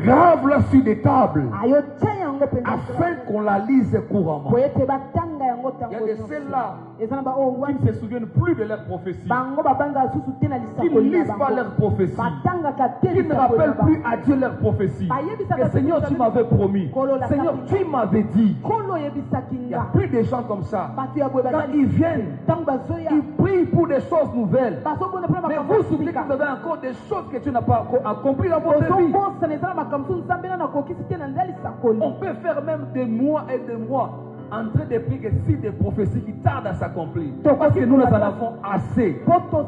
grave-la sur des tables afin qu'on la lise couramment. Il y a de ceux-là qui ne se souviennent plus de leurs prophéties, qui ne lisent pas leurs prophéties, qui ne rappellent plus à Dieu leurs prophéties. Que Seigneur, tu m'avais promis, Seigneur, tu m'avais dit. Il y a plus de gens comme ça. Quand ils viennent, ils prient pour des choses nouvelles. Mais vous souvenez que vous avez encore des choses que tu n'as pas accomplies dans votre vie. On peut faire même des mois et des mois en train de prier que si des prophéties qui tardent à s'accomplir. Parce que nous en avons assez.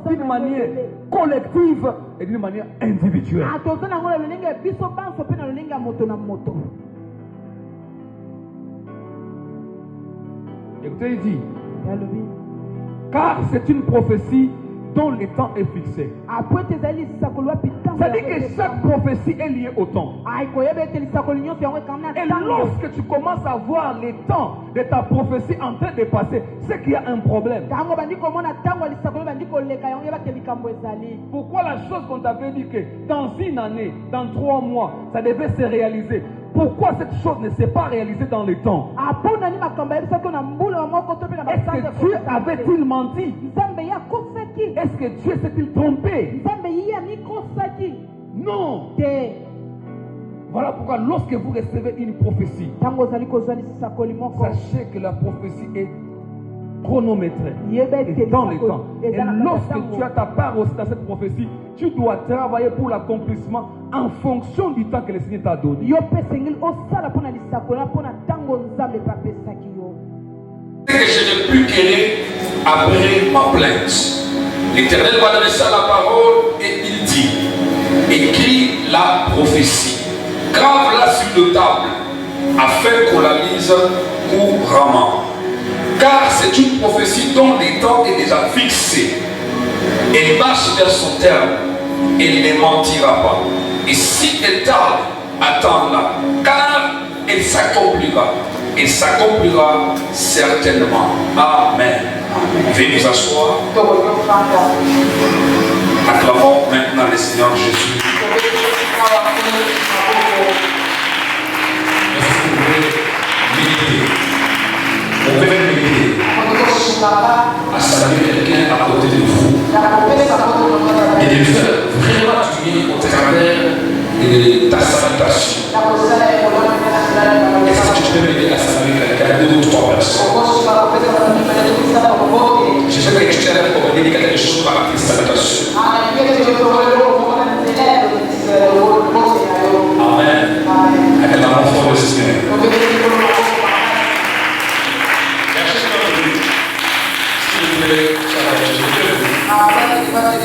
D'une manière collective et d'une manière individuelle. Écoutez, il dit, car c'est une prophétie dont le temps est fixé. C'est-à-dire que chaque prophétie est liée au temps. Et lorsque tu commences à voir le temps de ta prophétie en train de passer, c'est qu'il y a un problème. Pourquoi la chose qu'on t'avait dit que dans une année, dans 3 mois, ça devait se réaliser? Pourquoi cette chose ne s'est pas réalisée dans le temps? Est-ce que Dieu avait-il menti? Est-ce que Dieu s'est-il trompé? Non. Voilà pourquoi lorsque vous recevez une prophétie, sachez que la prophétie est chronométrée et dans le temps. Et lorsque tu as ta part aussi dans cette prophétie, tu dois travailler pour l'accomplissement en fonction du temps que le Seigneur t'a donné. Que je n'ai plus querer après ma plainte. L'Éternel va adresser la parole et il dit, écris la prophétie, grave-la sur le table, afin qu'on la lise couramment. Car c'est une prophétie dont le temps est déjà fixé. Elle marche vers son terme, elle ne mentira pas. Et si elle tarde, attends-la, car elle s'accomplira. Et s'accomplira certainement. Amen. Veuillez vous asseoir. Acclamons maintenant le Seigneur Jésus. Vous pouvez méditer. À saluer quelqu'un à côté de vous. Et de faire vraiment du bien au travers de ta salutation. Est-ce que tu peux m'aider à saluer quelqu'un, 2 ou 3 personnes? Je sais que l'extérieur pour me dire quelque chose par la salutation. Amen. Acclamons fort le Seigneur.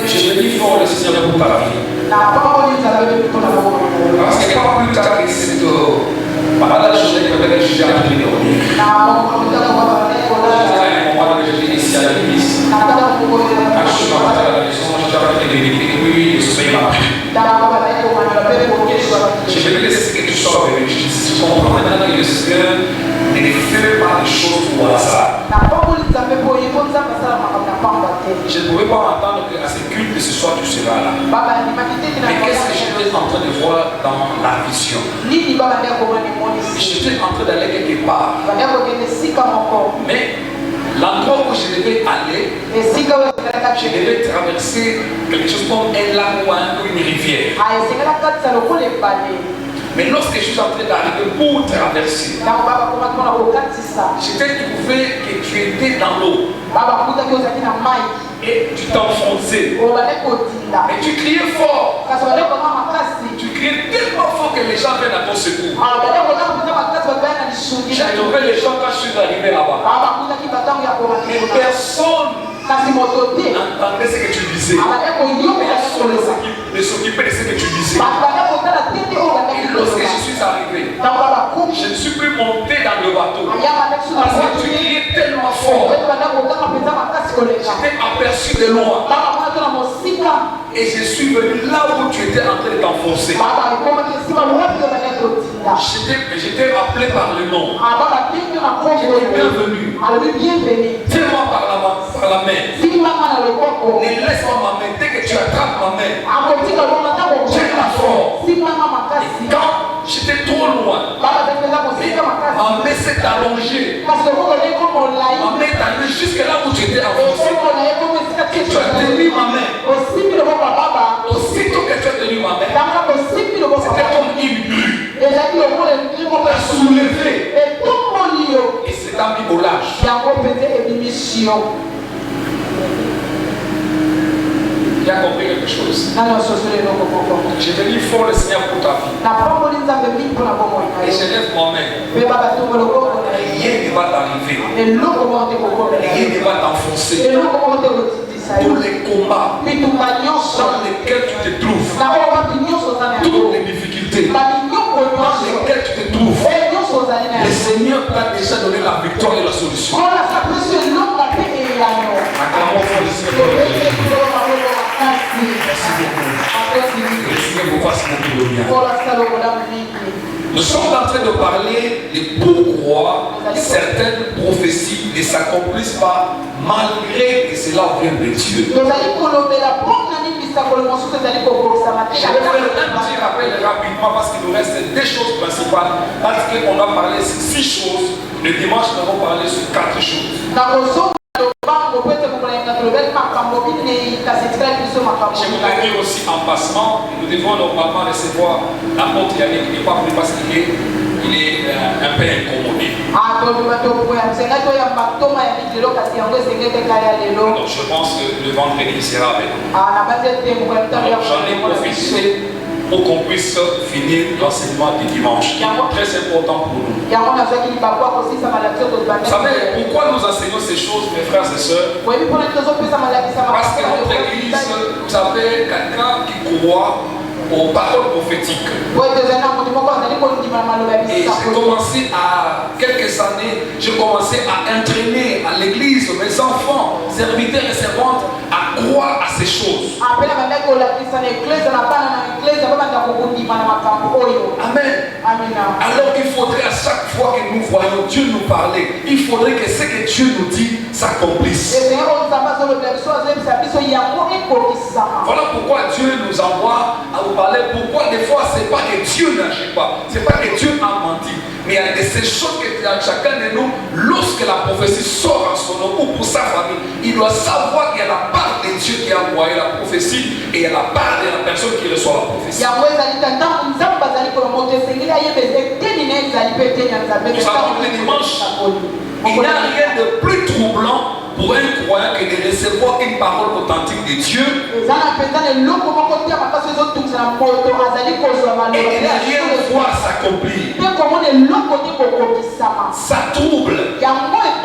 Je bénis fort le Seigneur pour ta vie. Parce que pas plus tard que cette pendant la journée que j'ai appris de dormir. À un moment que j'étais ici à l'église, quand je suis rentré à la maison, j'ai appris de méditer et puis le sommeil m'a pris. Je vais laisser que tu sois venu. Je comprends maintenant que le Seigneur ne fait pas les choses au hasard. Je ne pouvais pas m'attendre qu'à ce culte ce soir tu seras là. Mais qu'est-ce que j'étais en train de voir dans la vision? J'étais en train d'aller quelque part. Mais l'endroit où je devais aller, je devais traverser quelque chose comme un lac ou une rivière. Mais lorsque je suis en train d'arriver pour traverser, j'étais trouvé que tu étais dans l'eau. Et tu t'enfonçais. Et tu criais fort. Tu criais tellement fort que les gens viennent à ton secours. J'ai trouvé les gens quand je suis arrivé là-bas. Mais personne n'entendait ce que tu disais. Personne ne s'occupait de ce que tu disais. Et lorsque je suis arrivé, je ne suis plus monté dans le bateau. Parce que tu criais tellement fort. J'étais aperçu de loin. Et je suis venu là où tu étais en train de t'enfoncer. J'étais appelé par le nom. Bienvenue. Tiens-moi par la main. Ne laisse pas ma main. Dès que tu attrapes ma main, tiens-la fort. Et quand loin. Ma main s'est allongée. Ma main est allongée jusqu'à là où j'étais avancé. Tu as tenu ma main. Aussitôt que tu as tenu ma main, c'était comme une grue. On l'a soulevé. Et c'est un mis au large. Il a compris quelque chose. J'ai venu fort le Seigneur pour ta vie. Et je lève ma main. Rien ne va t'arriver. Rien ne va t'enfoncer. Tous les combats dans lesquels tu te trouves, toutes les difficultés dans lesquelles tu te trouves, le Seigneur t'a déjà donné la victoire et la solution. Merci beaucoup. Nous sommes en train de parler de pourquoi certaines prophéties ne s'accomplissent pas malgré que cela vienne de Dieu. Je vais faire un petit rappel rapidement parce qu'il nous reste deux choses principales. Parce qu'on a parlé sur 6 choses. Le dimanche, nous allons parler sur 4 choses. Je voudrais dire aussi en passement, nous devons normalement recevoir l'apôtre Yannick, qui n'est pas venu parce qu'il est un peu incommodé. Donc je pense que le vendredi il sera avec nous. J'en ai profité pour qu'on puisse finir l'enseignement du dimanche, qui est très important pour nous. Vous savez pourquoi nous enseignons ces choses, mes frères et sœurs? Parce que notre église, vous savez, quelqu'un qui croit aux paroles prophétiques. Et j'ai commencé à quelques années, j'ai commencé à entraîner à l'église mes enfants, serviteurs et servantes, à croire à ces choses. Amen. Alors il faudrait à chaque fois que nous voyons Dieu nous parler, il faudrait que ce que Dieu nous dit s'accomplisse. Voilà pourquoi Dieu nous envoie à vous parler. Pourquoi des fois c'est pas que Dieu n'agit pas, c'est pas que Dieu a menti, mais il y a de ces choses que chacun de nous, lorsque la prophétie sort en son nom ou pour sa famille, il doit savoir qu'il y a la part de Dieu qui a envoyé la prophétie et il y a la part de la personne qui reçoit la prophétie. Nous savons que le dimanche, il n'y a rien de plus troublant pour un croyant que de recevoir une parole authentique de Dieu et de rien voir s'accomplir. Ça trouble,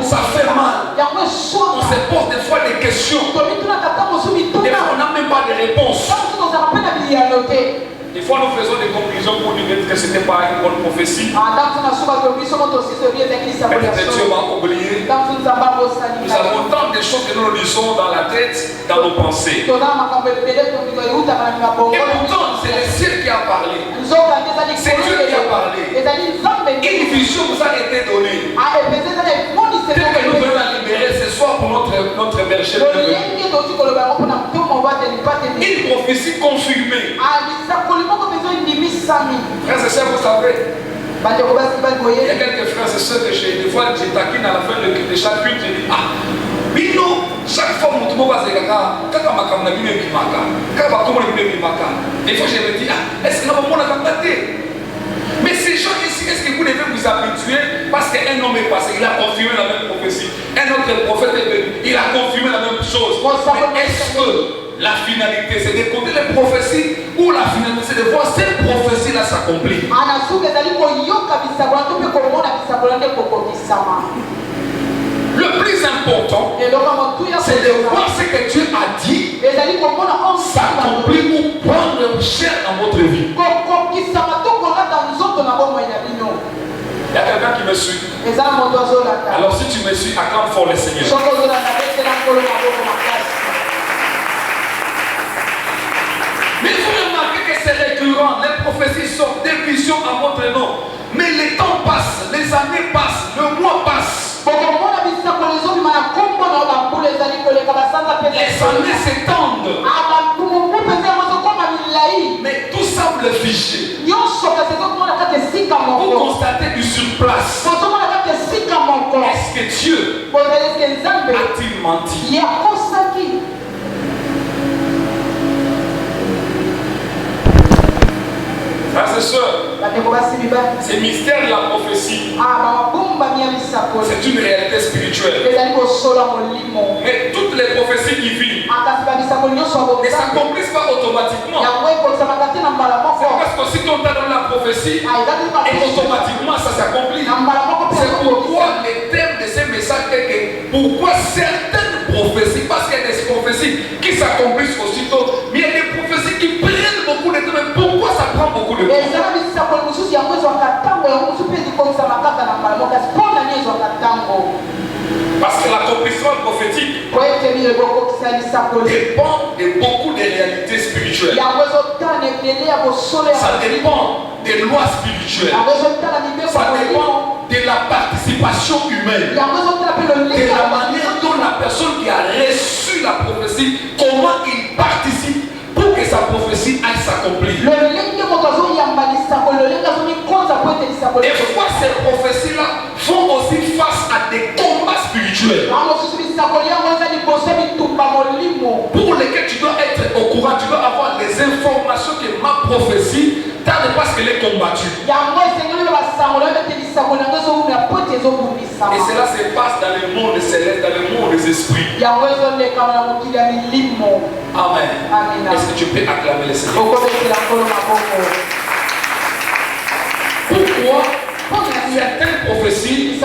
ça fait mal. On se pose des fois des questions. Des fois on n'a même pas de réponse. Des fois nous faisons des conclusions pour dire que ce n'était pas une bonne prophétie. Peut-être Dieu m'a oublié. Nous avons tant de choses que nous nous disons dans la tête, dans nos pensées. Et pourtant c'est le ciel qui a parlé. C'est Dieu qui a parlé. Une vision vous a été donnée. Dès que nous venons la libérer ce soir pour notre berger. Une prophétie confirmée. Frères et sœurs, vous savez, il y a quelques frères et sœurs que des fois je taquine à la fin de chaque culte, je dis Bino, chaque fois mon tour va se faire, quand ma caméra vient qui marque, quand ma caméra vient qui marque, des fois je me dis est-ce que nous avons la capacité? Mais ces gens ici, est-ce que vous devez vous habituer parce qu'un homme est passé, il a confirmé la même prophétie, un autre prophète est venu, il a confirmé la même chose. Mais est-ce que la finalité c'est d'écouter les prophéties ou la finalité c'est de voir ces prophéties-là s'accomplir? Le plus important, c'est de voir ce que Dieu a dit s'accomplir ou prendre chair dans votre vie. Il y a quelqu'un qui me suit. Alors si tu me suis, acclame fort le Seigneur. Mais vous remarquez que c'est récurrent, les prophéties sortent, des visions à votre nom. Mais les temps passent, les années passent, le mois passe. Les années s'étendent. Mais tout semble figé. vous constatez du surplace. Est-ce que Dieu a-t-il menti? Frères et sœurs, c'est le mystère de la prophétie. C'est une réalité spirituelle. Mais toutes les prophéties divines ne s'accomplissent pas automatiquement. C'est parce que si on t'a donné la prophétie, et automatiquement ça s'accomplit. C'est pourquoi le thème de ces messages est que pourquoi certaines prophéties, parce qu'il y a des prophéties qui s'accomplissent aussitôt, mais il y a des prophéties qui prennent beaucoup de temps. Mais pourquoi ça prend beaucoup de temps? Parce que l'accomplissement prophétique dépend de beaucoup de réalités spirituelles. Ça dépend des lois spirituelles. Ça dépend de la participation humaine. De la manière dont la personne qui a reçu la prophétie, comment il participe pour que sa prophétie aille s'accomplir. Des fois, ces prophéties-là font aussi face à des combats spirituels pour lesquels tu dois être au courant, tu dois avoir les informations que ma prophétie tarde parce qu'elle est combattue. Et cela se passe dans le monde céleste, dans le monde des esprits. Amen. Est-ce que tu peux acclamer le Seigneur? Pourquoi certaines prophéties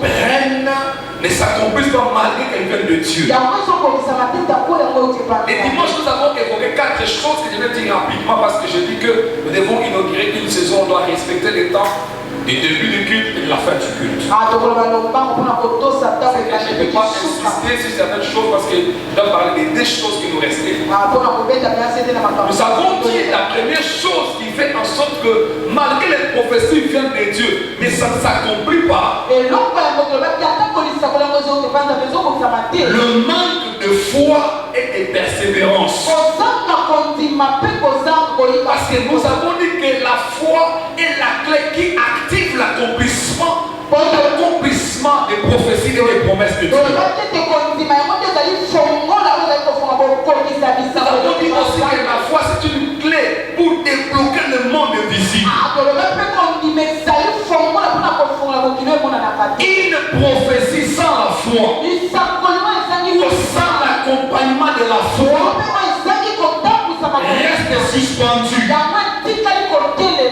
prennent, ne s'accomplissent pas malgré qu'elles viennent de Dieu? Les dimanches, nous avons évoqué 4 choses que je vais dire rapidement parce que je dis que nous devons inaugurer une saison, on doit respecter les temps du début du culte et de la fin du culte. Je ne vais pas insister sur certaines choses parce que je dois parler des choses qui nous restaient. Nous avons dit la première chose qui fait en sorte que malgré les prophéties viennent de Dieu, mais ça ne s'accomplit pas. Le manque de foi et de persévérance. Parce que nous avons dit que la foi est la clé qui active l'accomplissement des prophéties et des promesses de Dieu. Nous avons dit aussi que la foi c'est une clé pour débloquer le monde visible. Une prophétie sans la foi ou sans l'accompagnement de la foi reste suspendu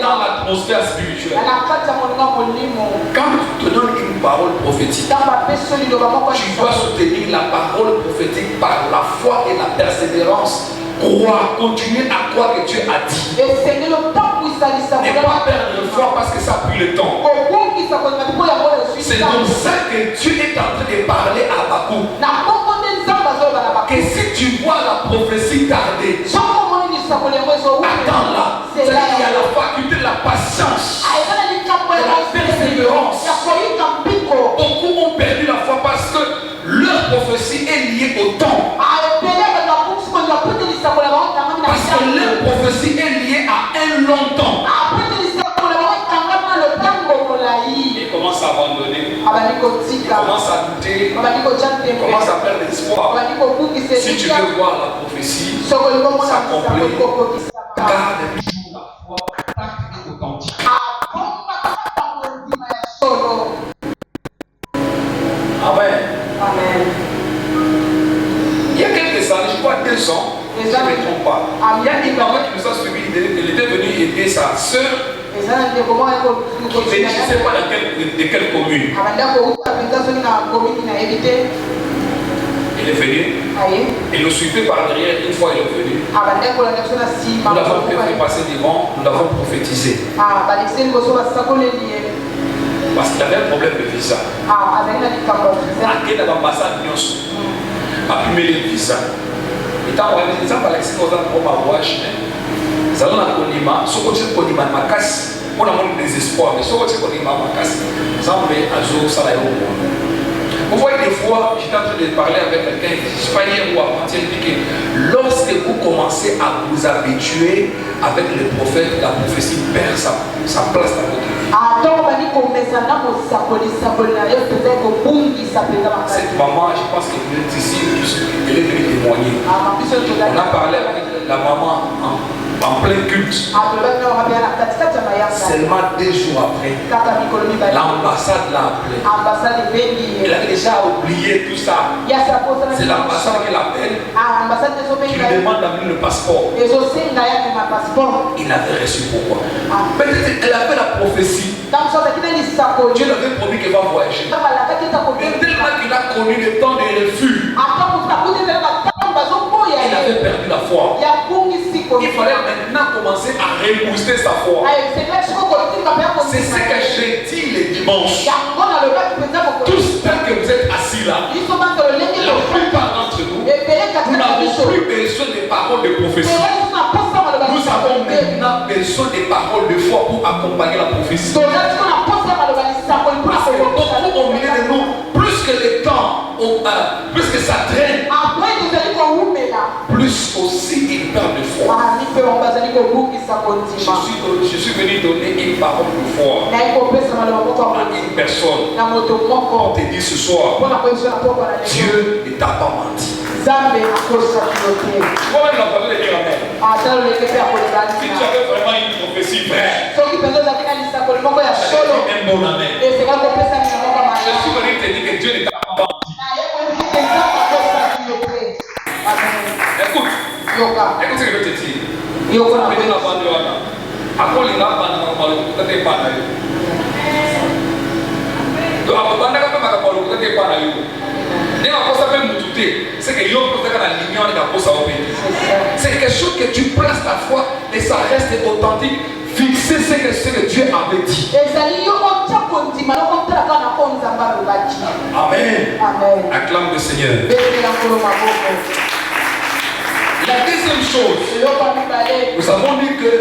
dans l'atmosphère spirituelle. Quand tu te donnes une parole prophétique, tu dois soutenir la parole prophétique par la foi et la persévérance. Croire, continuer à croire que Dieu a dit. Ne pas perdre le foi parce que ça a pris le temps. C'est comme ça que Dieu est en train de parler à Habakkuk. Que si tu vois la prophétie tarder, attends-la. Il y a la faculté de la patience, de la persévérance. Beaucoup ont perdu la foi parce que leur prophétie est liée au temps. Parce que leur prophétie est liée à un long temps. Ils commencent à abandonner, ils commencent à douter, ils commencent à perdre l'espoir. Si tu veux voir la prophétie s'accomplir, garde toujours la foi intacte et authentique. Amen. Il y a quelques années, je crois 2 ans, je ne me trompe pas, il y a une maman qui nous a suivis, elle était venue aider sa soeur. Je ne sais pas de quelle commune. Il est venu. Il nous suivait par derrière. Une fois il est venu. Nous l'avons fait passer devant. Nous l'avons prophétisé. Parce qu'il avait un problème de visa. À quelle ambassade nous a pu mettre le visa. Et tant qu'on a dit ça, par l'exemple, on a voyage. Ça donne un condiment. Ce qu'on dit condiment, ma casse. On a mon désespoir. Mais ce qu'on dit condiment, ma casse. Ça me met à jour, ça l'a eu au monde. Vous voyez, des fois, j'étais en train de parler avec quelqu'un, je ne sais pas hier ou avant-hier, il dit que lorsque vous commencez à vous habituer avec les prophètes, la prophétie perd sa place dans votre vie. Cette maman, je pense qu'elle est ici, elle est venue témoigner. On a parlé avec la maman en plein culte. Seulement 2 jours après, l'ambassade l'a appelé. Elle a déjà oublié tout ça. C'est l'ambassade qui l'appelle, qui lui demande d'amener le passeport. Il avait reçu pourquoi? Peut-être qu'elle avait la prophétie. Dieu l'avait promis qu'elle va voyager. Mais tellement qu'il a connu le temps des refus, il avait perdu la foi. Il fallait maintenant commencer à rebooster sa foi. C'est ce que j'ai dit les dimanches. Tous tels que vous êtes assis là, la plupart d'entre nous, nous n'avons plus besoin des paroles de prophétie. Nous avons maintenant besoin des paroles de foi pour accompagner la prophétie. Parce que beaucoup au milieu de nous, plus que le temps, plus que ça traîne, plus aussi il perd de foi. Je suis venu donner une parole de foi à une personne pour te dire ce soir, Dieu ne t'a pas menti. Moi-même, la parole de dire amen. Si tu avais vraiment une prophétie vraie, un bon amen. Je suis venu te dire que Dieu ne t'a pas menti. Écoute ce que je vais te dire. C'est quelque chose que tu places ta foi et ça reste authentique. Fixer ce que Dieu avait dit. Amen. Acclame le Seigneur. La deuxième chose, nous avons dit que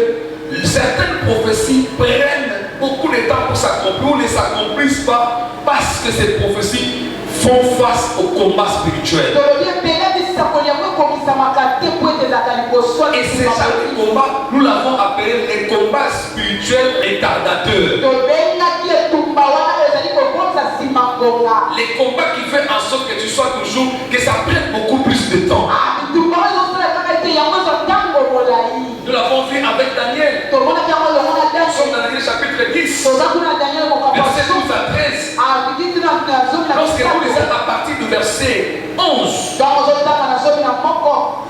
certaines prophéties prennent beaucoup de temps pour s'accomplir ou ne s'accomplissent pas parce que ces prophéties font face au combat spirituel. Et ces genre de combat, nous l'avons appelé les combats spirituels retardateurs. Les combats qui font en sorte que tu sois toujours, que ça prenne beaucoup plus de temps. Nous l'avons vu avec Daniel. Nous sommes dans Daniel chapitre 10. Verset 12 à 13. Lorsque vous lisez à partir du verset 11,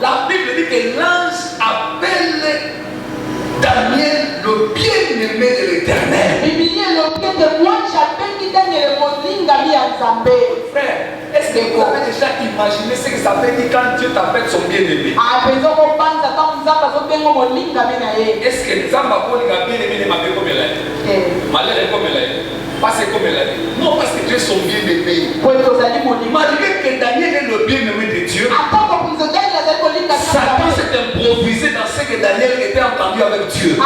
la Bible dit que l'ange appelle Daniel le bien-aimé de l'Éternel. Frère, est-ce que vous avez déjà imaginé ce que ça veut dire quand Dieu t'appelle son bien-aimé? Est-ce que Zamba Kolinga bien-aimé ne m'appelle comme elle est? Malheur est comme elle est. Pas c'est comme elle est. Non, parce que Dieu est son bien-aimé. Malgré que Daniel est le bien-aimé de Dieu, Satan s'est improvisé dans ce que Daniel était entendu avec Dieu.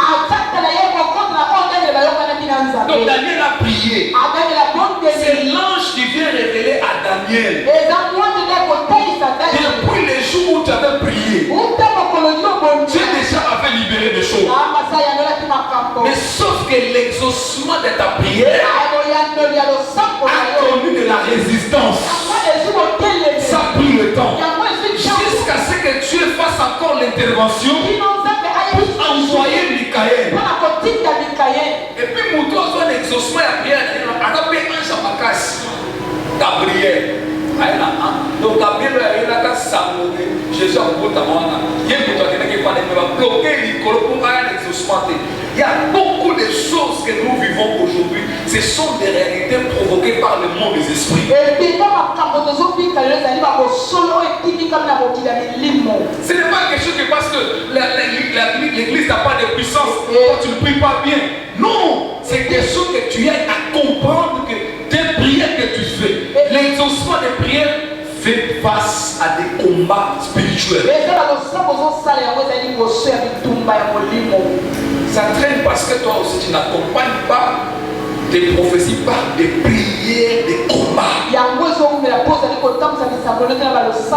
Donc Daniel a prié. C'est l'ange qui vient révéler à Daniel. Depuis les jours où tu avais prié, Dieu déjà avait libéré des choses. Mais sauf que l'exaucement de ta prière a connu de la résistance. Ça a pris le temps. Jusqu'à ce que Dieu fasse encore l'intervention pour envoyer Michael. Et puis Moutou a un exaucement à prière. On a fait un champakas. Gabriel. Donc Gabriel a eu la casse samedi. Jésus a bloqué l'exaucement. Il y a beaucoup de choses que nous vivons aujourd'hui. Ce sont des réalités provoquées par le monde des esprits. Ce n'est pas quelque chose que parce que l'église n'a pas de puissance, quand tu ne pries pas bien. Non, c'est quelque chose que tu as à comprendre que des prières que tu fais, l'exaucement des prières fait face à des combats spirituels. Ça traîne parce que toi aussi tu n'accompagnes pas tes prophéties par des prières, des combats.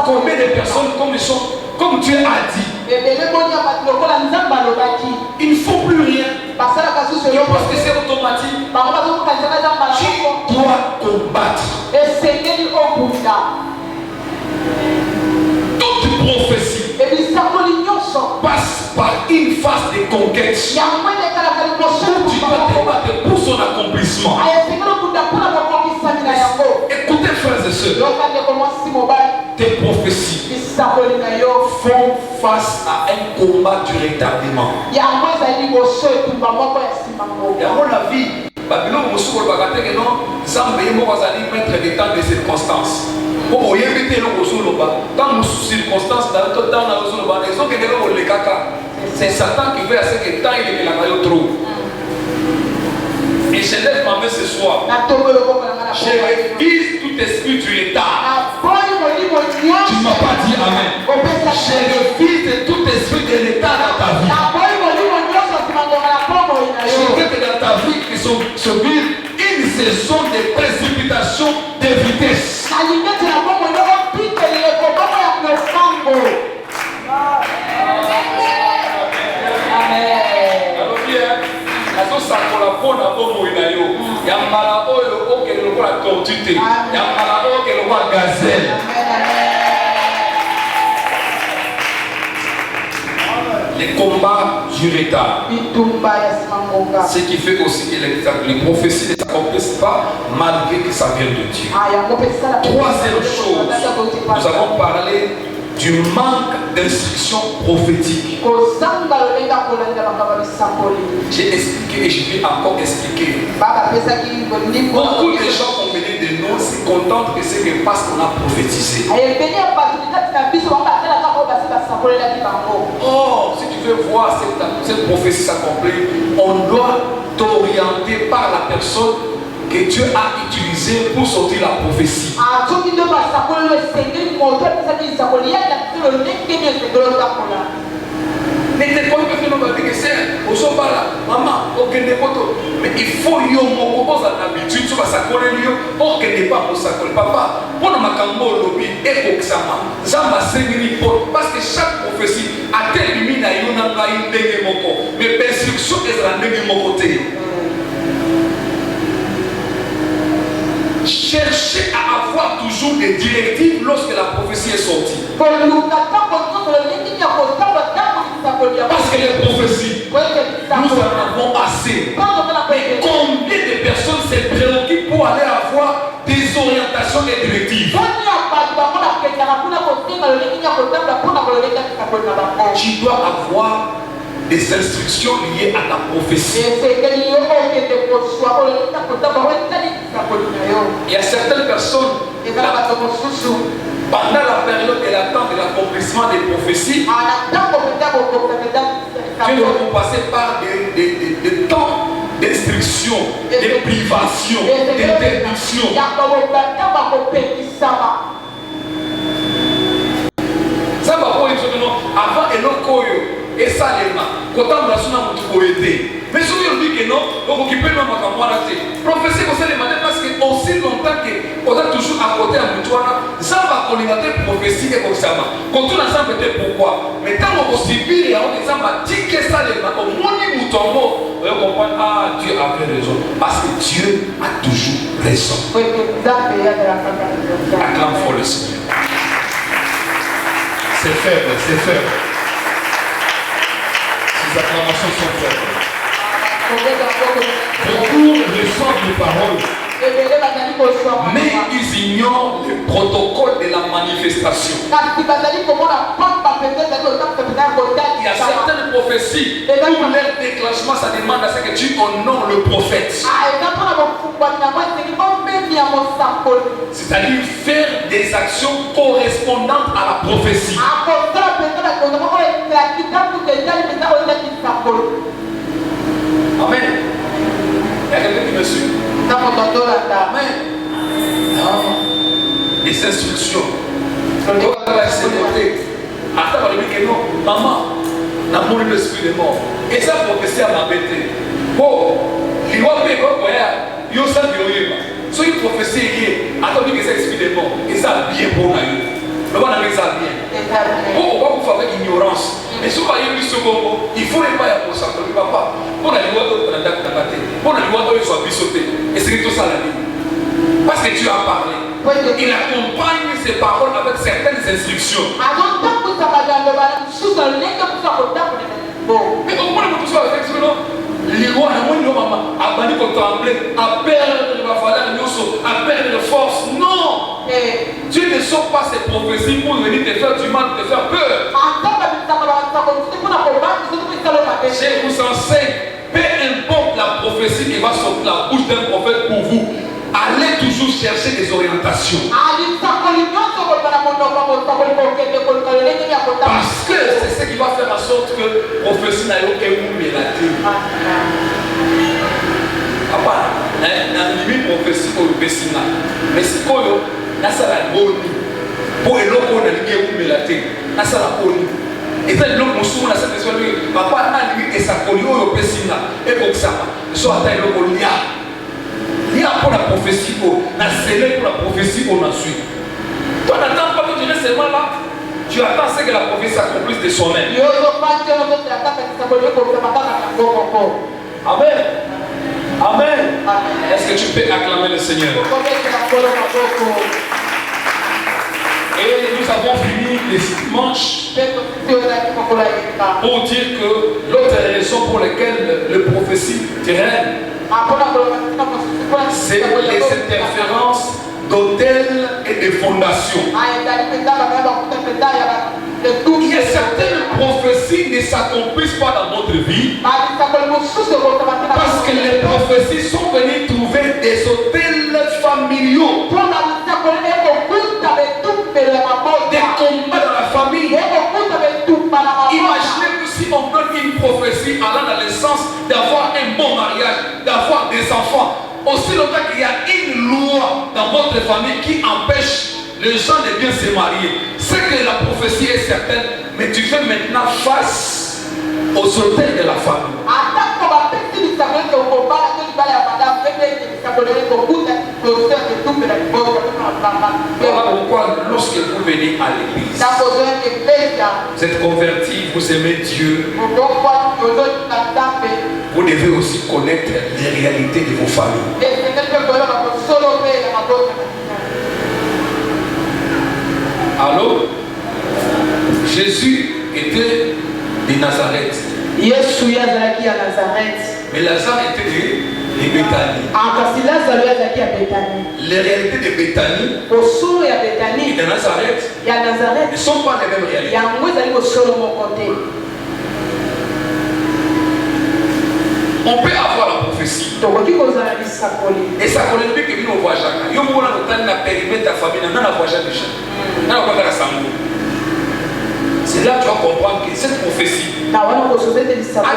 Combien de personnes, comme Dieu a dit, il ne faut plus rien. Parce que c'est automatique. Tu dois combattre. Toute prophétie passe par une phase de conquête où tu dois te battre pour son accomplissement. Écoutez, frères et sœurs, tes prophéties font face à un combat du rétablissement. Et à mon avis, Babylone ne peut pas mettre des temps de circonstances. Quand nous circonstances c'est Satan qui veut à ce que temps il est trop. Et je lève ma main ce soir. Je refuse tout esprit du retard. Tu ne m'as pas dit amen. Je refuse tout esprit de retard dans ta vie. Je veux que dans ta vie, il se vive une saison de précipitation, de vitesse. Les combats du retard. Ce qui fait aussi que les prophéties ne s'accomplissent pas malgré que ça vient de Dieu. Troisième chose, nous avons parlé du manque d'instruction prophétique. J'ai expliqué et je vais encore expliquer. Beaucoup de gens ont mené de nous se contentent que c'est parce qu'on a prophétisé. Oh, si tu veux voir cette prophétie s'accomplir, on doit t'orienter par la personne que Dieu a utilisé pour sortir la prophétie. Mais il faut l'habitude sur sa papa parce que chaque prophétie a terminé mais l'instruction est la côté. Cherchez à avoir toujours des directives lorsque la prophétie est sortie. Parce que les prophéties, nous en avons assez. Mais combien de personnes se préoccupent pour aller avoir des orientations et directives? Tu dois avoir des instructions liées à ta prophétie. Il y a certaines personnes, pendant la période de l'attente de l'accomplissement des prophéties, tu dois passer par des temps d'instruction, de privation, d'interdiction. Ça va pour avant et et ça les mains. Quand on a mais si on dit que non, on occupe non prophétie comme ça les matins parce que aussi longtemps que on a toujours à côté à Moutoana, ça va collimater prophétie et comme ça. Quand on a ça peut-être pourquoi. Mais tant qu'on subit et on ça va dire que ça les mains au monde Moutoamo, on comprend ah Dieu avait raison parce que Dieu a toujours raison. Acclame fort le Seigneur. C'est faible, c'est faible. Ces acclamations sont faibles. Beaucoup reçoivent les paroles, mais ils ignorent le protocole de la manifestation. Il y a certaines prophéties où leur déclenchement, ça demande à ce que tu honores le prophète. C'est-à-dire faire des actions correspondantes à la prophétie. Amen. Il y a quelqu'un qui me suit. Amen. Des instructions. Attends, non, maman, n'a pas l'esprit de mort. Et ça, prophétie à m'embêter. Bon, il va payer quoi? Il y a ça qui est. So, So une prophétie est attendez que ça explique les morts. Et ça bien pour nous. Le monde a mis ça bien. On va vous faire ignorance. Mais si vous voyez ce moment, il faut les pas pour ça. Papa, on a le droit de on a le droit de soit sauter. Et c'est tout ça la vie. Parce que tu as parlé. Il accompagne ses paroles avec certaines instructions. Mais comment on peut faire avec ça? Les rois, maman, à banni qu'on tremblait, à perdre la valeur, à perdre de force. Non! Dieu ne sort pas ces prophéties pour venir te faire du mal, te faire peur. Je vous enseigne, peu importe la prophétie qui va sortir de la bouche d'un prophète pour vous, allez toujours chercher des orientations. Parce que c'est ce qui va faire en sorte que la prophétie n'a aucun mot. Papa, une prophétie pour le Bessina. Mais c'est quoi? C'est la bonne. Pour le loco, on a lié où mélaté. C'est la bonne. Et puis, l'homme, on a cette question de papa, a lui et sa collier au Bessina. Et pour ça, soit à le loco, il y a pour la prophétie, la scellé pour la prophétie qu'on a su. Toi, n'attends pas que tu restes seulement là. Tu attends ce que la prophétie s'accomplisse de soi-même. Amen. Amen. Est-ce que tu peux acclamer le Seigneur? Et nous avons fini les dimanches pour dire que l'autre raison pour laquelle le prophétie terrestre, c'est les interférences d'autels et de fondations. Il y a certaines prophéties qui ne s'accomplissent pas dans notre vie parce que les prophéties sont venues trouver des autels familiaux, des combats dans la famille. Imaginez que si on donne une prophétie allant dans le sens d'avoir un bon mariage, d'avoir des enfants, aussi longtemps qu'il y a une loi dans votre famille qui empêche les gens de bien se marier, c'est que la prophétie est certaine, mais tu fais maintenant face aux autels de la famille. Voilà pourquoi lorsque vous venez à l'église, vous êtes converti, vous aimez Dieu, vous devez aussi connaître les réalités de vos familles. Allô? Jésus était de Nazareth. Mais Lazare était de Béthanie. Les réalités de Béthanie et de Nazareth ne sont pas les mêmes réalités. On peut avoir la prophétie. Et ça connaît que nous voyons chacun. Nous avons le périmètre de la famille, nous n'avons jamais chacun. C'est là que tu vas comprendre que cette prophétie a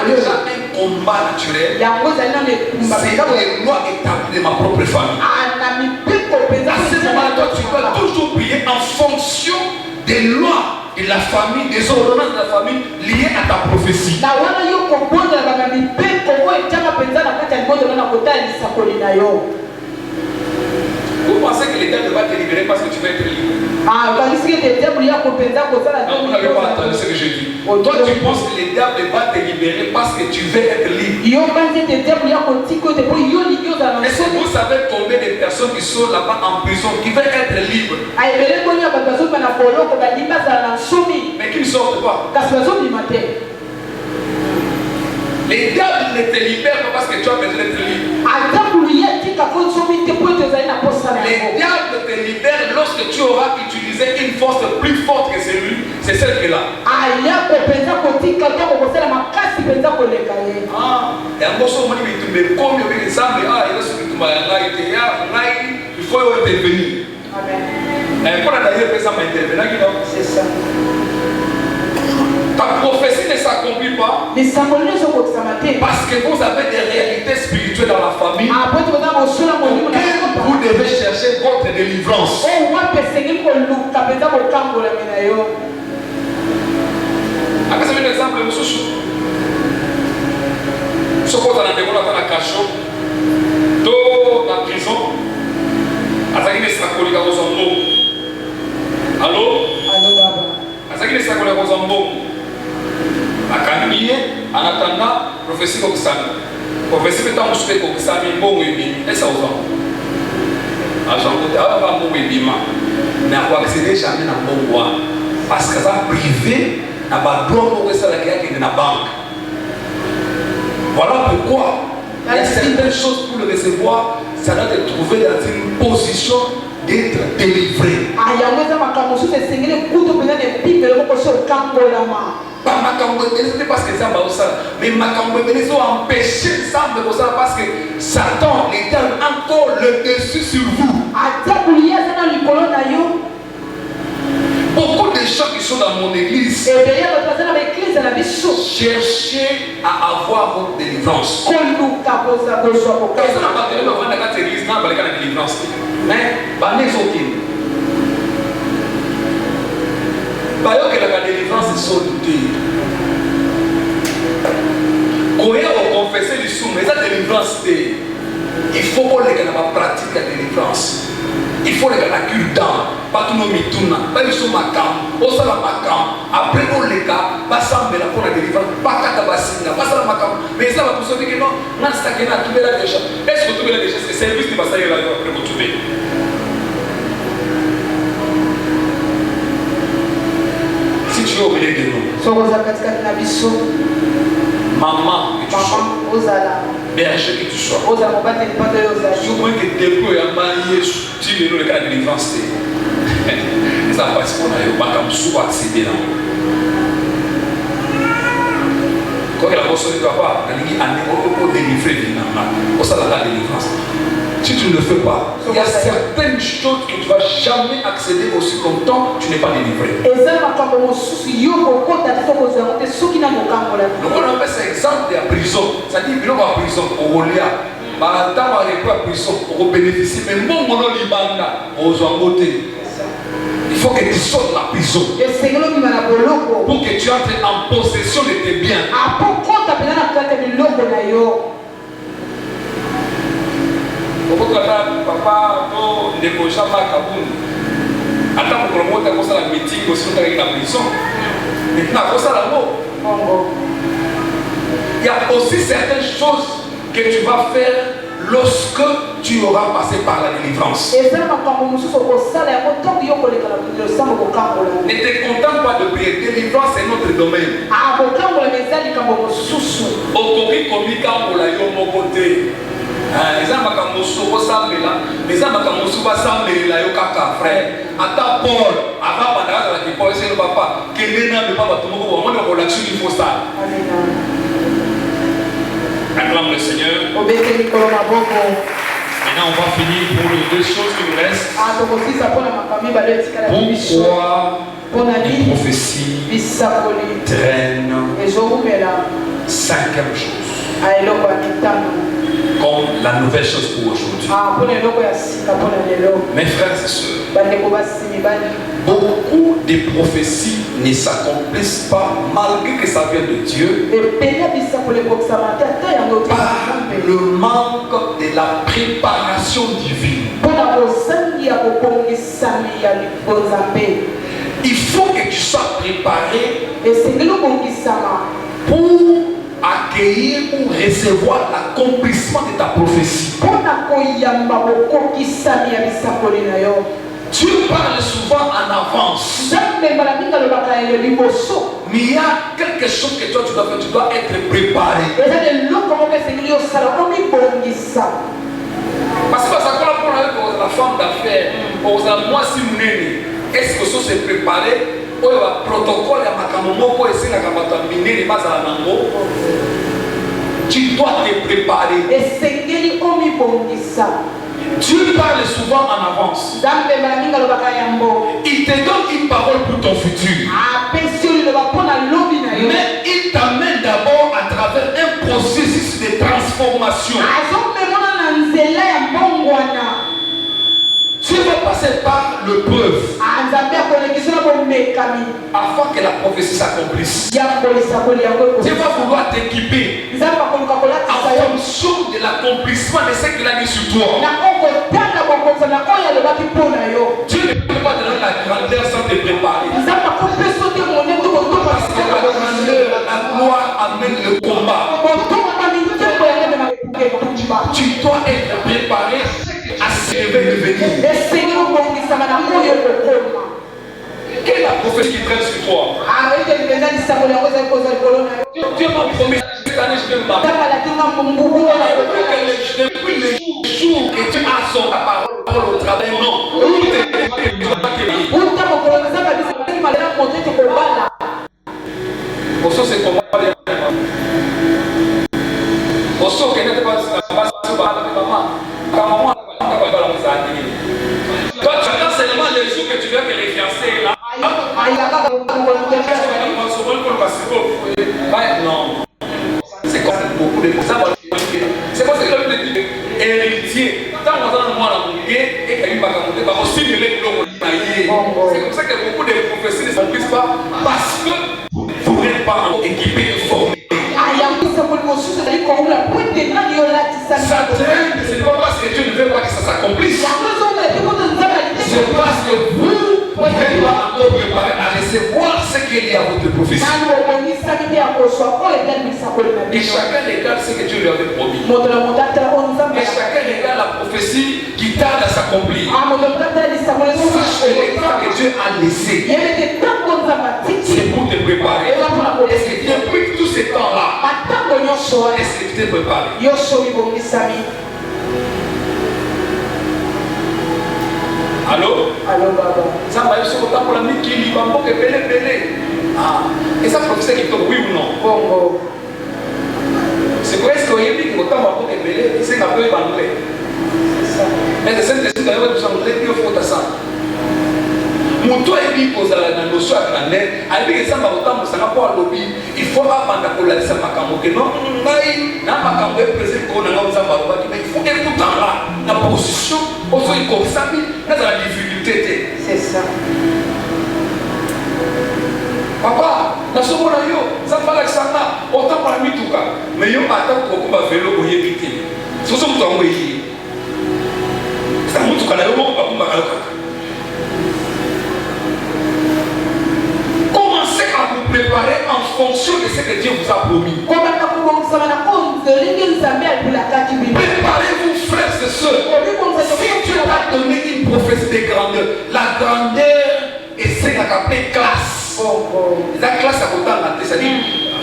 déjà un combat naturel. C'est les lois établies de ma propre famille. À ce moment-là, toi, tu dois toujours prier en fonction des lois de la famille, des ordonnances de la famille liées à ta prophétie. Vous pensez que l'État ne va te libérer parce que tu vas être libre? Non, vous n'avez pas entendu ce que je dis. Toi, tu penses que le diable va te libérer parce que tu veux être libre. Est-ce que vous savez combien de personnes qui sont là-bas en prison qui veulent être libres mais qui ne sortent pas? Les diables ne te libèrent pas parce que tu as besoin d'être libre. Les diables te libèrent lorsque tu auras utilisé une force plus forte que celui, c'est celle qui est là. Il faut intervenir. C'est ça. Ta prophétie ne s'accomplit pas parce que vous avez des réalités spirituelles dans la famille. Vous devez chercher votre délivrance. C'est un exemple. Ce qu'on a dans la prison, que tu as un peu ça, mais bon, et ça aux hommes. Mais à accéder jamais dans le bon parce que ça privé, n'a pas droit pour ça qui est dans la banque. Voilà pourquoi il y a certaines choses pour le recevoir, ça doit être trouvé dans une position d'être délivré. Pas parce que ça va ça, mais ils ont empêché ça parce que Satan était encore le dessus sur vous. Beaucoup de gens qui sont dans mon église cherchaient à avoir votre délivrance. Que la délivrance est solide. Quand on confesse les sous, mais la délivrance, il faut qu'on pratique la délivrance. Il faut les gars cultant, pas tout le monde, pas sur ma cam, au salon ma cam, après on les gars, pas ça mais la pour la délivrance, pas qu'à tabassinga, pas ça ma cam, mais ça va pour ceux qui non, non c'est ça qui n'a tout là déjà. Est-ce que tout là déjà c'est service de passer là après vous trouver. Si tu es au milieu de nous, maman que tu sois, berger que tu sois, si au moins que tes coups et mariés, tu es le cas de délivrance, ça passe pour nous, pas comme souvent accéder là. Quand la personne ne doit pas, elle dit à délivrer finalement, ça la délivrance. Si tu ne le fais pas, il y a certaines choses que tu ne vas jamais accéder aussi longtemps, tu n'es pas délivré. Donc on appelle ça exemple de la prison. Ça dit que la prison, au Rolia, dans la prison, pour bénéficier, mais mon libanda, aux embotés. Il faut que tu sortes de la prison pour que tu entres en possession de tes biens. Papa, ne bouge pas Kaboul. Attends pour le mot, tu as la meeting aussi avec la prison. Maintenant, à cause de la mot. Il y a aussi certaines choses que tu vas faire lorsque tu auras passé par la délivrance. Ne te contente pas de prier. Délivrance, c'est notre domaine. Les gens qui frère. Attends Paul, avant de Paul, c'est le papa. Quel est le papa? Tout le monde va relaxer, il faut ça. Acclame le Seigneur. Maintenant, on va finir pour les deux choses qui nous restent. Pourquoi les prophéties traînent? Cinquième chose. Comme la nouvelle chose pour aujourd'hui. Mes frères et sœurs, beaucoup de prophéties ne s'accomplissent pas malgré que ça vienne de Dieu par le manque de la préparation divine. Il faut que tu sois préparé pour accueillir ou recevoir l'accomplissement de ta prophétie. Dieu parle souvent en avance. Mais il y a quelque chose que toi tu dois faire, tu dois être préparé. Parce que ça pour la femme d'affaires, moi si vous est-ce que ça s'est préparé? Protocole tu dois te préparer. Dieu parle souvent en avance. Il te donne une parole pour ton futur. Mais il t'amène d'abord à travers un processus de transformation. Tu vas passer par le preuve afin que la prophétie s'accomplisse. Tu vas vouloir t'équiper en fonction de l'accomplissement de ce qu'il a mis sur toi. Dieu ne peut pas te donner la grandeur sans te préparer. Parce que la grandeur, la gloire amène le combat. dois être préparé à ce qui devait devenir. Quelle est la prophétie qui traîne sur toi? Dieu m'a promis cette année je vais me marier. Depuis le jour que tu as son parole au travail, non. Osso c'est comment Osso qui n'était pas maman. Toi tu attends seulement les jours que tu viens que les fiancés là. Non. C'est comme beaucoup de ça. C'est parce que le dit héritier. Tant qu'on a moi la monnaie et qu'il va monter, va aussi me les c'est comme ça que beaucoup de professeurs ne s'en pas parce que vous n'êtes pas équipés et formés. Ça traîne, ce n'est pas parce que Dieu ne veut pas que ça s'accomplisse. C'est parce que vous n'êtes pas encore préparé à recevoir ce qu'il y a à votre prophétie. Et chacun regarde ce que Dieu lui avait promis. Et chacun regarde la prophétie qui tarde à s'accomplir. Sache que les temps que Dieu a laissé, c'est pour te préparer. Est-ce que depuis tous ces temps-là, est-ce que tu t'es préparé? Allô? Allô, Baba. Ça va être sur le temps pour la nuit qui lit, que belé. Ah, et ça, professeur qui tombe, oui ou non? Bongo. C'est quoi est-ce qu'il y a dit que le temps que belé, c'est un peu anglais. C'est ça. Mais c'est cette question d'ailleurs, vous en voulez dire, il faut ça. Mon toit est dit pour la notion à la net, à dire que ça va autant pour ça lobby, il faut apprendre pour la laisser ma camoufle. Non, n'a pas camoufle président qu'on a là, mais il faut écouter là, la position, aussi il comme ça, dans la difficulté. C'est ça. Papa, na somo na yo, ça va la sana, autant pour la mituka, mais yo attend pour qu'on va vélo pour y éviter. C'est ça que tu as envoyé. C'est un mituka na yo, on va pas Commencez à vous préparer en fonction de ce que Dieu vous a promis. Préparez-vous, frères et sœurs. Si Dieu t'a donné une prophétie de grandeur, la grandeur est celle qu'appelle classe. La classe à côté de la c'est-à-dire,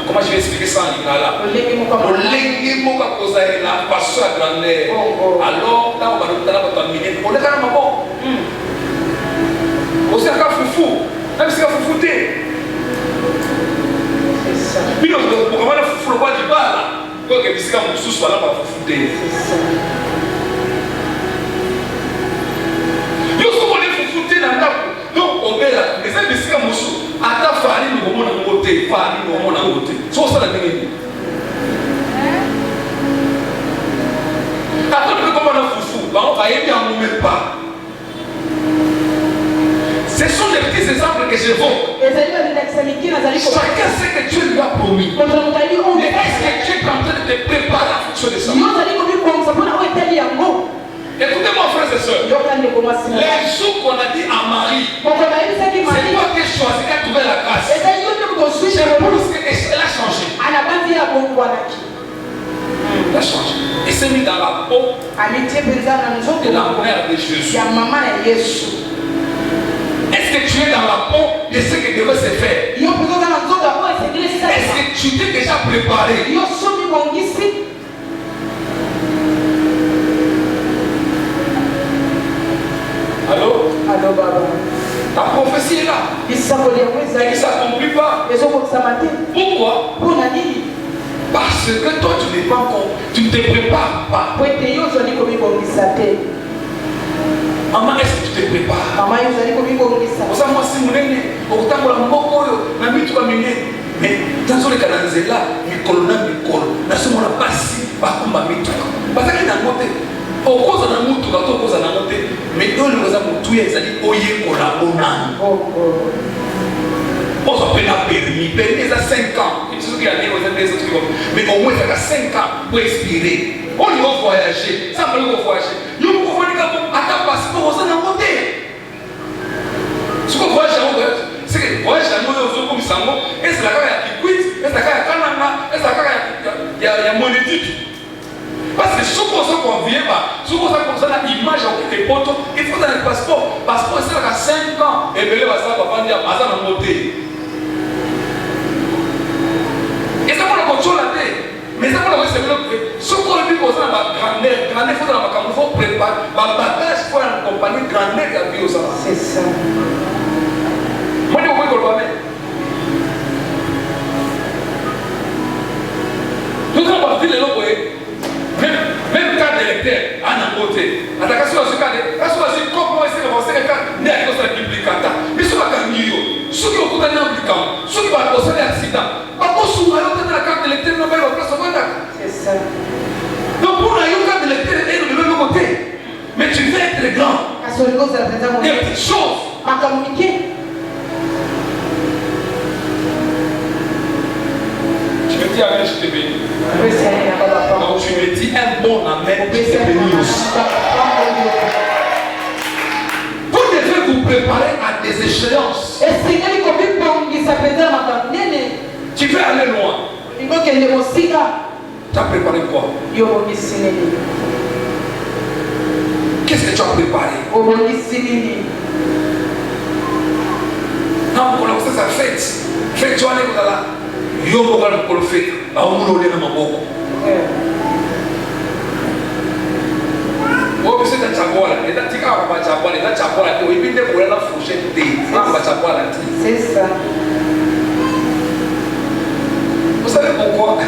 comment je vais expliquer ça en lingala? Le lengue moka koza la passion à grandeur. Alors, là on va nous donner notre minute. On est quand même bon. Aussi un cas foufou. Même si un foufouté. Puis pour comment le foufou le bois du bas là. Toi que bisika moussou soit là pour foufouté. Yo ce qu'on est foufouté dans la donc on met là. Mais ça bisika moussou. Ata farine au monde en côté, farine au monde en côté. C'est ça la vérité. Attends, comment on a foufou? On va y aller en même pas. Ce sont les petits exemples que j'évoque. Chacun sait que Dieu lui a promis. Mais est-ce que Dieu est en train de te préparer en fonction de ça? Écoutez-moi, frères et sœurs. Les jours qu'on a dit à Marie, c'est toi qui choisis qu'elle trouvait la grâce. C'est pour qu'elle a changé. Elle a changé. Et s'est mis dans la peau de la mère de Jésus. Est-ce que tu es dans la peau de ce que devait se faire? Est-ce que tu t'es déjà préparé? Allô? Allô, Baba. Ta prophétie est là. Mais ça ne s'accomplit pas. Pourquoi? Parce que toi tu n'es pas encore, tu ne te prépares pas. Maman, est-ce que tu te prépares? Maman, moi si mon aîné, autant pour la moko, na mitu kwa mine. Mais dans ce cas là, mikolo na mikolo, na somo na basi, ba kumba mitu. Parce que na moté, okoza na mutu, ba to okoza na moté, mais on le oza mutu ya ezali oye kola onani. On s'appelle la permis ça 5 ans. Il faut qu'il y a des autres, mais au moins ça a 5 ans pour expirer. On y va voyager, ça va voyager. Nous pouvons dire à ta passeport, on s'en a monté. Ce qu'on voyage, c'est que voyage à nous, comme ça, et c'est la carrière qui quitte, et c'est la carrière Canada, et c'est la carrière, il y a monétique. Parce que ce qu'on vient, poto, il faut un passeport. Passeport, c'est là 5 ans. Et bien, ça va dire, ça va monter. Et ça va contrôler la tête. Mais ça va se bloquer. Ce qu'on a vu pour ça, la grandeur, il faut dans la faut préparer. Ma bagage, il faut accompagner grandeur qui a vu au ça. C'est ça. Moi, je vais vous le tout le monde va dire même cas d'électeur, à un côté. À la question de ce cas, comment est-ce que vous avez un cas duplicata? Mais ce n'est pas un milieu. Ceux qui ont condamné un impliquant, ceux qui vont causer un accident. Pas pour souvent, la carte d'électeur n'a pas eu la place au contact. C'est ça. Donc pour la carte d'électeur est de même côté. Mais tu veux être grand. Des petites choses. À communiquer. Tu me dis Amen, je te bénis. Donc tu me dis un bon Amen, je te bénis aussi. Vous devez vous préparer à des échéances. Tu veux aller loin. Tu as préparé quoi? Qu'est-ce que tu as préparé? Non, pour ça, ça fête. Fête, tu vas aller là. Yo mo gana ko fait ba mo le na maboko o bise ta chabola e ta tika ba chabola e ta chabola to ibinde ko la fourchette de ba chabola c'est ça. Vous savez pourquoi?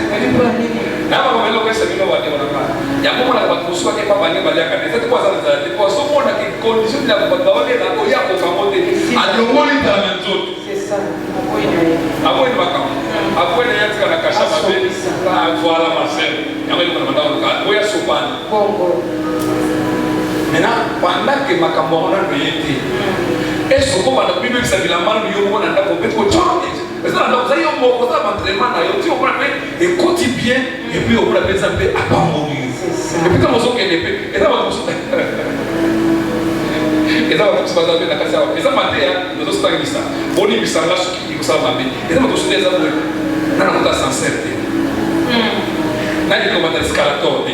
Na ba mo lo kesa bino ba de ona ba ya mo na ba kuswa ke pa bani ba ya ka de c'est quoi ça de quoi so mo na ke condition de ba ba le na ko ya ko famote a lo mo li ta na nzoto c'est ça. Après il va quand après il y a ce qu'on a caché ma belle voilà ma sœur il y a même on m'a dit on va sopan maintenant pendant que ma camarade a été et ce qu'on va nous bible ça vient mal nous on a d'abord peut-être mais ça donc ça y est on va faire entraînement là on dit on va faire et quotidien et puis on va faire ça peu à pas mourir et puis comme on sait que et ça va et ça va tout se passer avec la casse et ça matin nous sommes pas ça on y ça là ce qui ça va bien et ça va tout se passer avec na na sincère na ni comme escalator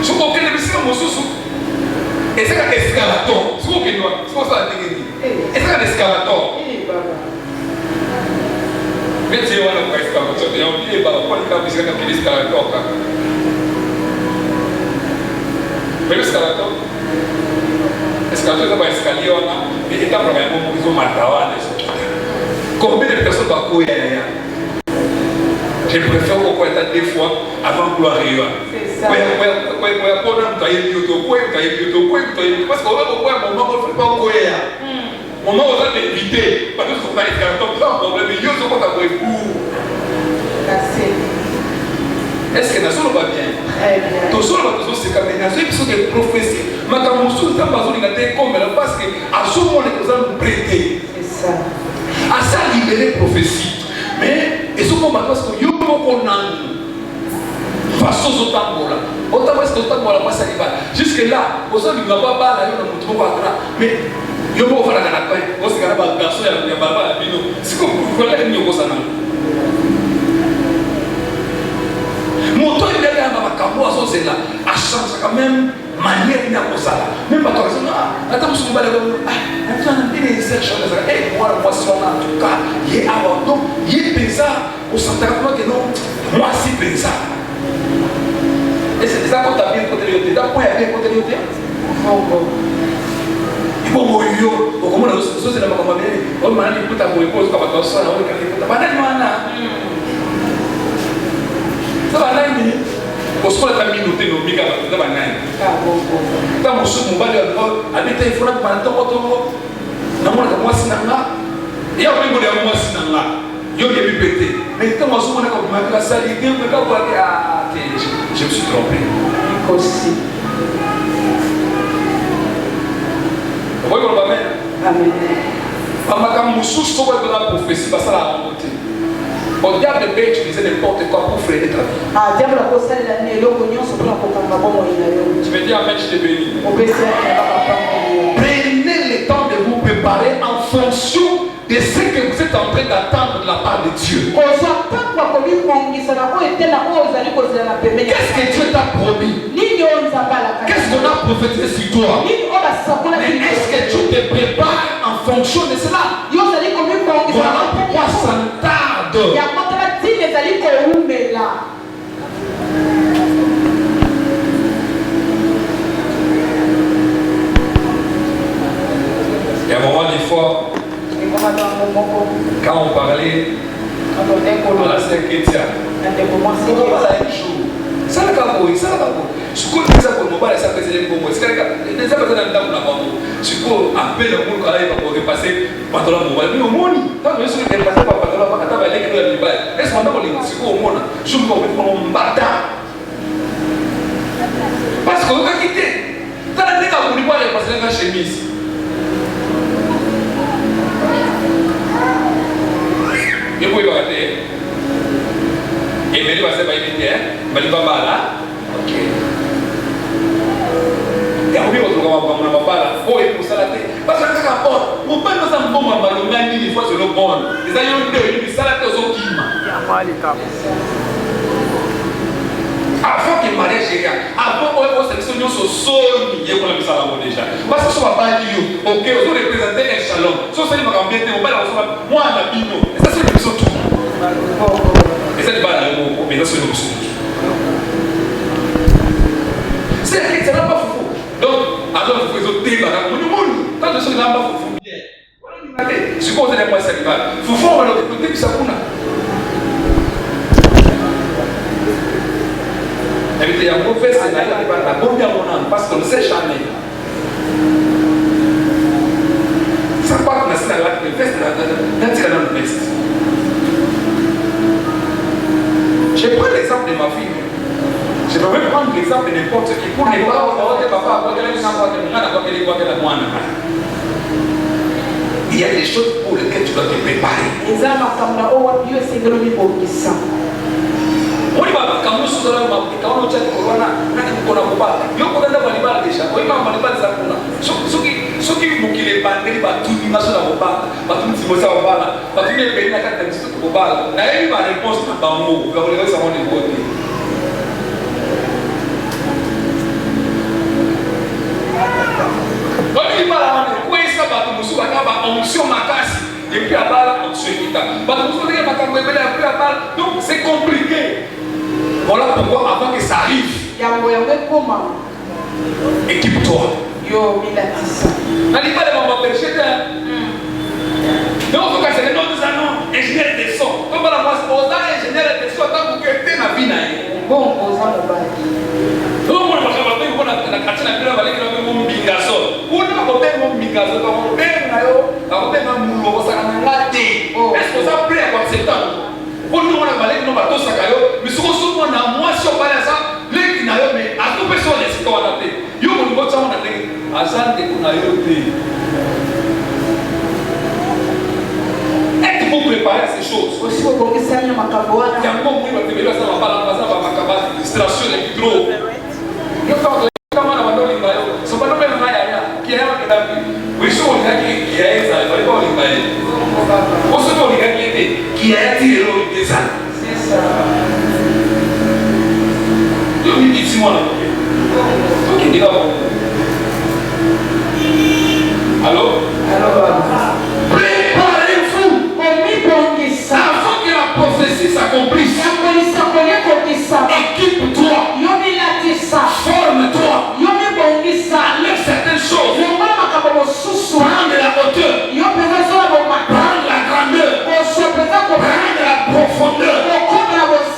so ko que le bisika mosusu et ça ka escalator so ko que no so ça ndenge et ça ka escalator mais tu vois le escalator tu as oublié ba ko ni ka bisika ka escalator ka mais escalator escalator ça va escalier on a et état programme mo biso matawa combien de personnes vont courir derrière? Je préfère qu'on ait 2 fois avant de courir. C'est ça. Parce qu'on va pas courir. On va éviter. Parce qu'on va être comme ça, on va être est-ce que nous va bien? Très bien. Tout ça, c'est comme une prophétie. Mais quand nous sommes dans une parce qu'à ce moment, nous allons prêter. C'est ça. À ça libérer prophétie. Mais et ce qu'on va parce que yo qu'on a façon autant là. Autant est-ce que autant là pas ça va. Jusque là, au sein du baba là yo na mutu ba tra. Mais yo mo fala kana pa. O se kana ba garçon ya baba bino. C'est comme vous voulez ni ko sana. Moto il est là ba kambo aso c'est là. A change quand même manière ni ko sala. Même pas toi ça. Attends musu ba attends il est cherche ça. Eh moi ça en tout cas, il est abandon, il est bizarre. On s'entend que non. Moi si bizarre. Et c'est ça qu'on t'a bien côté de l'autre. Pourquoi il y a bien côté de l'autre? Il faut mourir. Comment on a c'est la maman bien. On m'a dit que tu as mourir pour que tu sois là, on est pas là. Ça va là ni. Au soit la minute no miga ça va là. Tant mon sou mon bali habiter il faut que pendant ton namona moi sinanga et après moi moi sinanga yo qui est pété mais quand moi souvent comme ma salité me quand voir que je me suis trompé aussi oui on va mettre amen papa quand musu so va la prophétie ça la monter on diable peut utiliser n'importe quoi pour freiner ta vie ah diable a posé la nuit le cognon sur la kokamba bon tu me dis amen je te bénis on peut prenez le temps de vous préparer en fonction de ce que vous êtes en train d'attendre de la part de Dieu. Qu'est-ce que Dieu t'a promis? prophétiser sur toi. Mais est-ce que tu te prépares en fonction de cela? Voilà pourquoi ça nous tarde. Il y a un moment des fois, quand on parlait, on a cette question. Ça n'a pas beau, ça n'a pas beau. Ce qu'on dit ça pour nous, ça fait des bonbons. C'est que ça fait un temps là bas. Ce qu'on appelle le monde quand il va pouvoir passer pantalon mobile. Mais au monde, quand on est sur le passer par pantalon, quand on va aller dans le bail, laisse-moi dans le ce qu'on au monde. Je me vois comme un bâtard. Parce qu'on va quitter. Dans la tête, on ne peut pas aller passer dans la chemise. Il faut y arrêter. Et mais il va se faire éviter, mais il va mal là. Ok. Et on dit que on va pas là. Oh, il faut ça la tête. Parce que ça rapporte. On peut nous en bon mal on a dit des fois sur le bon. Les aïeux deux, ils ça la tête aux autres. Avant que le mariage ait avant qu'on sélectionne sur sol, il y a pour la mise à la déjà. Parce que ça va pas dire, ok, vous représentez un shalom. Si vous allez me remplir, on va la recevoir, moi, la bino. Et ça, c'est le mission tout. Et ça, c'est pas la mot, mais ça, c'est le mission tout. C'est pas fou. Donc, alors, vous faites au thé, le monde, quand je suis là, vous faites bien. Ce qu'on a moi, c'est que vous faites le thé, puis ça vous il y a un mauvais scénario qui va la bonne à mon âme parce qu'on ne sait jamais. Ça part de la scénario de veste, d'un tirant de veste. Je prends l'exemple de ma fille. Je peux même prendre l'exemple de n'importe qui. Pour les parents, il y a des choses pour lesquelles tu dois te préparer. On va quand nous sommes quand on tient corona, on a pas. Yo ko nda bali bali déjà. O imam bali bali za kuna. Soki mukile bandeli batu ni maso na bobala. Batu ni mosa bobala. Batu ni be na kata msitu bobala. Na yeye ba réponse na bango. Ba ko lesa moni côté. Bali bala mani ko esa batu musu ba ba onction makasi. Et puis à bala onction kita. Batu musu ba makambo ebele puis à bala. Donc c'est compliqué. Voilà pourquoi avant que ça arrive, équipe-toi. N'allez pas les mamans percher. Donc, quand c'est notre salon, ingénieur de son. Comme la moi, ingénieur de son, quand vous quittez la vie, bon, on s'en va. Donc, on va faire un quartier, on va aller dans mon bingazo. On va faire mon bingazo, on va faire un moulot, ça va rater. Est-ce que ça plaît à cette temps? On nous a parlé de nos bateaux sacrés, mais ce qu'on se voit dans moi, si on parle de ça, les qui n'ont mais à tout personne, les qui ont adapté. Yo, on voit ça, on a dit, à ça, on a eu. Est-ce qu'il faut préparer ces choses? Aussi, on peut que ça, il y a un macabre. Il y a un bon bruit, on va te dire, ça va pas la passer, on va macabre, distraction, les hydro. Yo, quand on a donné le maillot, ce n'est pas le même maillot, qui est un qui a vu. Oui, si on a dit qu'il y a ça, il va y avoir le maillot. On se voit qui a tiré l'eau de ça. C'est ça. Dis-moi là. Ok, dis-moi. Allô? Préparez-vous. Avant que la prophétie s'accomplisse. Équipe-toi. Forme-toi. Enlève certaines choses. Prends de la hauteur. Prends la grandeur. Prends de la profondeur.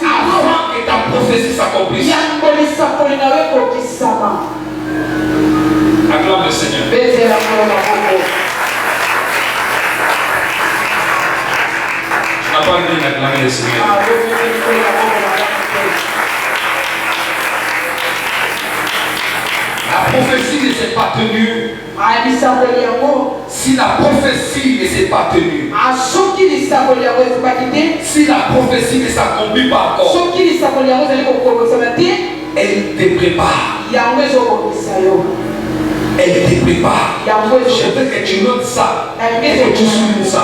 Avant que ta prophétie s'accomplisse. Acclame le Seigneur. Tu n'as pas envie d'acclamer le Seigneur. La prophétie ne s'est pas tenue. Si la prophétie ne s'est pas tenue. Si la prophétie ne s'accomplit pas encore. Elle te prépare. Elle te prépare. Je veux que tu notes ça. Et que tu soulignes ça.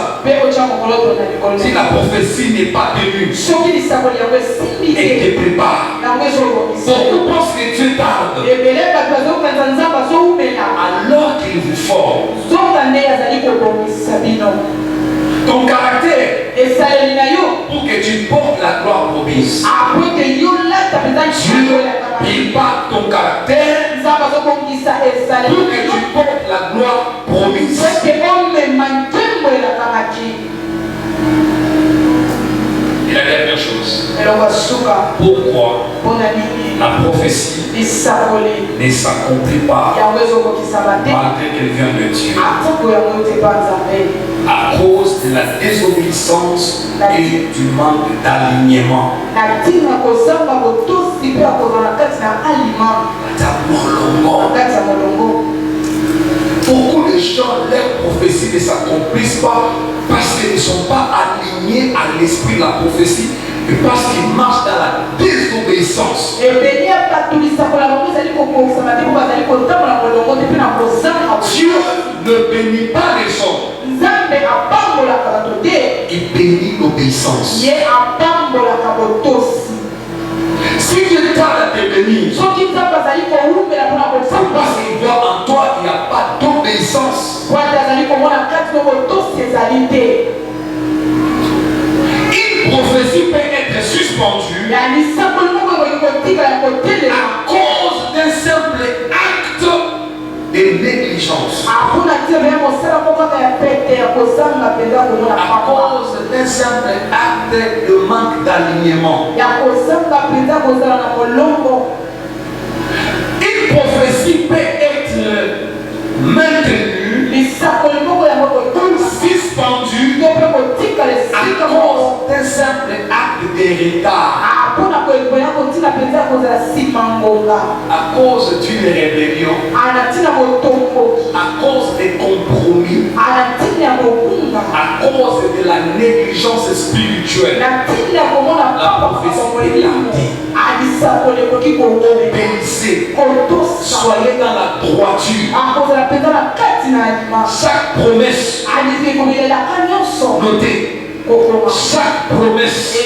Si la prophétie n'est pas tenue, elle te prépare. Beaucoup pensent que Dieu tarde. alors qu'il vous forme. Ton caractère, pour que tu portes la gloire promise. Dieu prépare ton caractère pour que tu portes la gloire promise. Et la dernière chose, pourquoi la prophétie ne s'accomplit pas malgré qu'elle vient de Dieu? À cause de la désobéissance et du manque d'alignement. Beaucoup de gens, leurs prophéties ne s'accomplissent pas parce qu'ils ne sont pas alignés à l'esprit de la prophétie et parce qu'ils marchent dans la désobéissance. Dieu ne bénit pas les hommes. Il bénit l'obéissance. Si Dieu t'a te bénir, c'est parce qu'il voit en toi qu'il n'y a pas d'obéissance. Une prophétie peut être suspendue à cause d'un simple acte de négligence. À cause d'un simple acte de manque d'alignement. Une prophétie peut être maintenue ou suspendue à cause d'un simple acte de retard. À cause d'une rébellion, à cause des compromis, à cause de la négligence spirituelle. La prophétie est là. Obéissez, soyez dans la droiture. Chaque promesse, notez, chaque promesse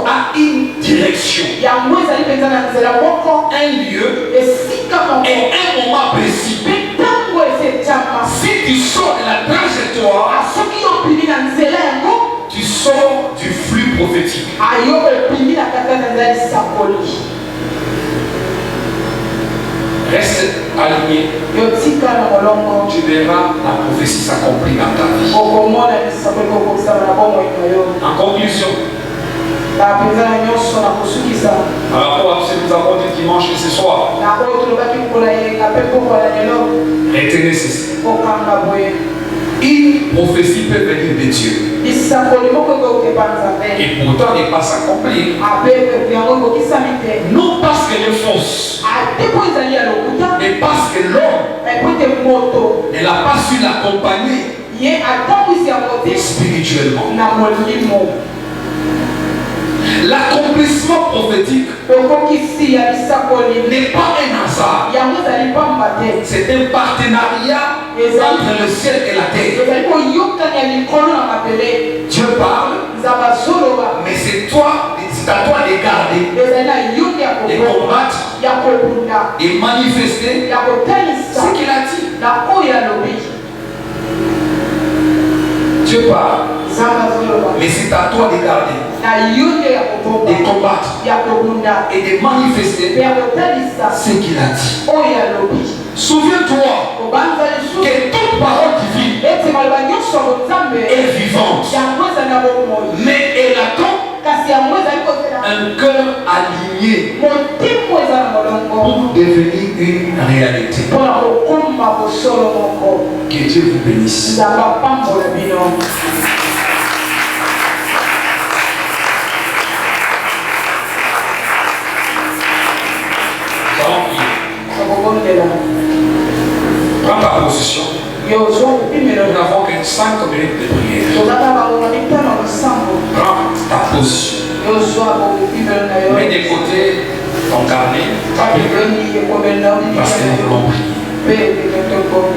a une direction, un lieu et un moment précis. Si tu sors de la trajectoire, tu sors du flux prophétique. Reste aligné. Tu verras la prophétie s'accomplir dans ta vie. En conclusion, par rapport à ce que nous avons dit dimanche et ce soir, retenez ceci. Une prophétie peut venir de Dieu et pourtant ne pas s'accomplir. Non parce qu'elle est fausse, mais parce que l'homme ne l'a pas su l'accompagner spirituellement. L'accomplissement prophétique n'est pas un hasard. C'est un partenariat entre le ciel et la terre. Dieu parle, mais c'est toi, c'est à toi de garder, de combattre, de manifester ce qu'il a dit. Dieu parle, mais c'est à toi de garder, de combattre et de manifester ce qu'il a dit. Souviens-toi que toute parole divine est vivante, mais elle attend un cœur aligné pour devenir une réalité. Que Dieu vous bénisse. Prends ta position. Nous n'avons que 5 minutes de prière. Prends ta position. Mets de côté ton carnet, ta Bible, parce que nous voulons prier.